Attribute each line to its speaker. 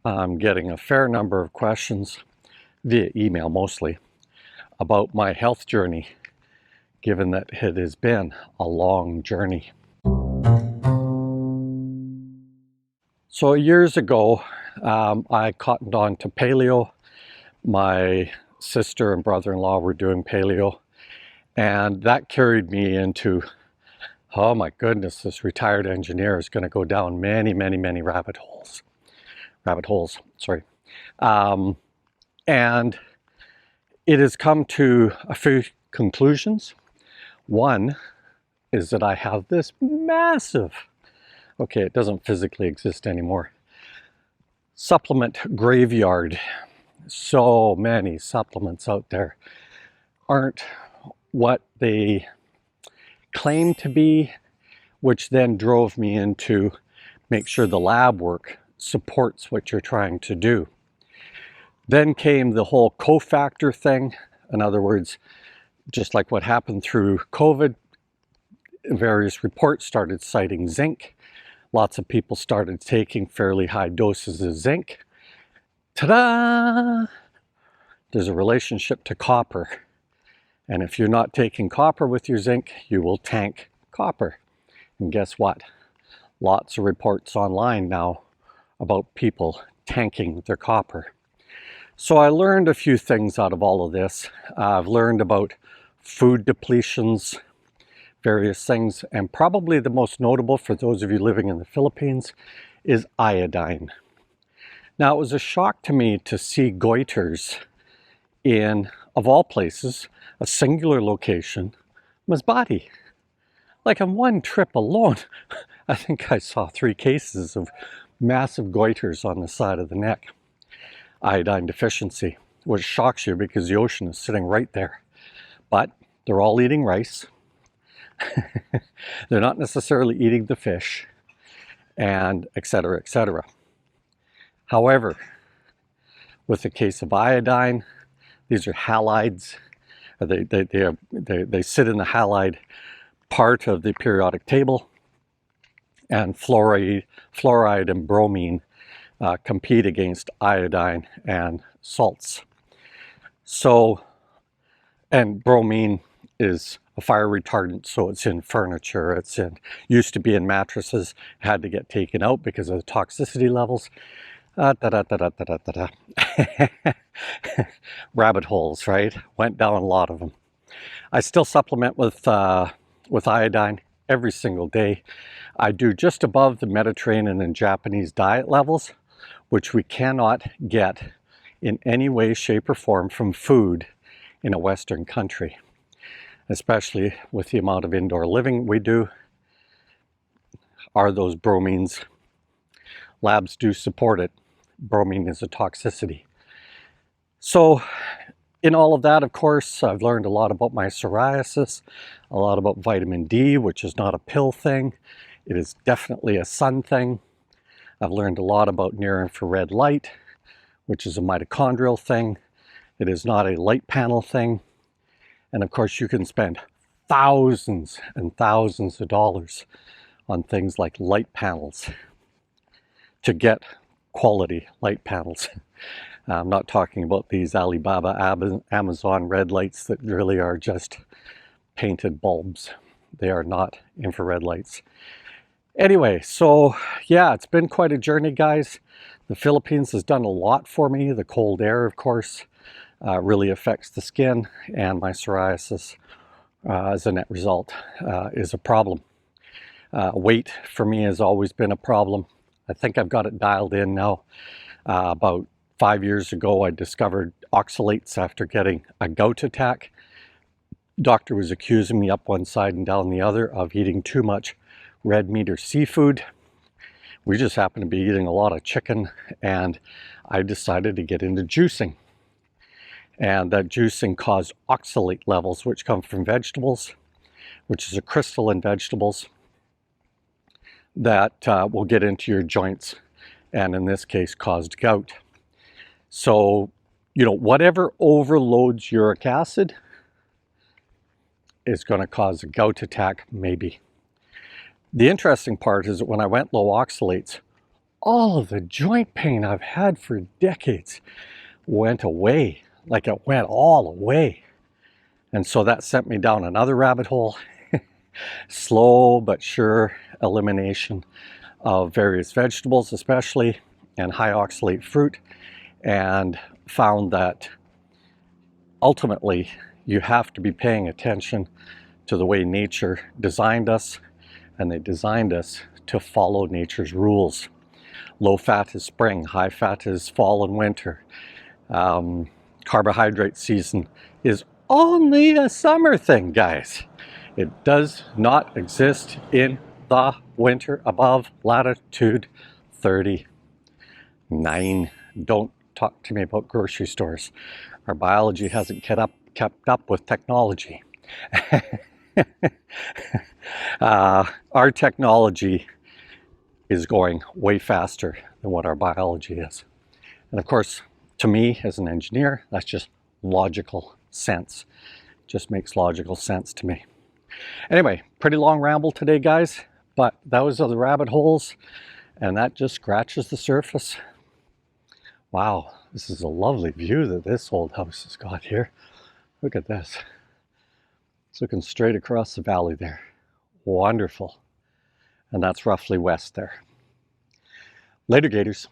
Speaker 1: I'm getting a fair number of questions, via email mostly, about my health journey, given that it has been a long journey. So years ago, I cottoned on to paleo. My sister and brother-in-law were doing paleo, and that carried me into, oh my goodness, this retired engineer is going to go down many rabbit holes. Sorry. And it has come to a few conclusions. One is that I have this massive, okay, it doesn't physically exist anymore, supplement graveyard. So many supplements out there aren't what they claim to be, which then drove me into make sure the lab work supports what you're trying to do. Then came the whole cofactor thing. In other words, just like what happened through COVID, various reports started citing zinc. Lots of people started taking fairly high doses of zinc. Ta-da! There's a relationship to copper. And if you're not taking copper with your zinc, you will tank copper. And guess what? Lots of reports online now about people tanking their copper. So I learned a few things out of all of this. I've learned about food depletions, various things, and probably the most notable for those of you living in the Philippines is iodine. Now, it was a shock to me to see goiters in, of all places, a singular location, Masbate. Like on one trip alone, I think I saw 3 cases of massive goiters on the side of the neck. Iodine deficiency, which shocks you because the ocean is sitting right there. But they're all eating rice. They're not necessarily eating the fish, and etc., etc. However, with the case of iodine, these are halides. They sit in the halide part of the periodic table, and fluoride and bromine compete against iodine and salts. So, and bromine is a fire retardant, so it's in furniture, used to be in mattresses, had to get taken out because of the toxicity levels. Rabbit holes, right? Went down a lot of them. I still supplement with iodine every single day. I do just above the Mediterranean and Japanese diet levels, which we cannot get in any way, shape, or form from food in a Western country, especially with the amount of indoor living we do. Are those bromines? Labs do support it. Bromine is a toxicity. So in all of that, of course, I've learned a lot about my psoriasis, a lot about vitamin D, which is not a pill thing. It is definitely a sun thing. I've learned a lot about near-infrared light, which is a mitochondrial thing. It is not a light panel thing. And of course, you can spend thousands and thousands of dollars on things like light panels to get quality light panels. I'm not talking about these Alibaba, Amazon red lights that really are just painted bulbs. They are not infrared lights. Anyway, so yeah, it's been quite a journey, guys. The Philippines has done a lot for me. The cold air, of course, really affects the skin, and my psoriasis, as a net result, is a problem. Weight for me has always been a problem. I think I've got it dialed in now. About 5 years ago, I discovered oxalates after getting a gout attack. Doctor was accusing me up one side and down the other of eating too much red meat or seafood. We just happened to be eating a lot of chicken, and I decided to get into juicing. And that juicing caused oxalate levels, which come from vegetables, which is a crystal in vegetables that will get into your joints, and in this case caused gout. So, you know, whatever overloads uric acid is going to cause a gout attack, maybe. The interesting part is that when I went low oxalates, all of the joint pain I've had for decades went away. Like it went all away. And so that sent me down another rabbit hole. Slow but sure elimination of various vegetables especially, and high oxalate fruit, and found that ultimately you have to be paying attention to the way nature designed us, and they designed us to follow nature's rules. Low fat is spring, high fat is fall and winter. Carbohydrate season is only a summer thing, guys. It does not exist in the winter above latitude 39. Don't talk to me about grocery stores. Our biology hasn't kept up with technology. Our technology is going way faster than what our biology is. And of course, to me as an engineer, that's just logical sense. It just makes logical sense to me. Anyway, pretty long ramble today, guys, but those are the rabbit holes, and that just scratches the surface. Wow, this is a lovely view that this old house has got here. Look at this. It's looking straight across the valley there. Wonderful. And that's roughly west there. Later, Gators.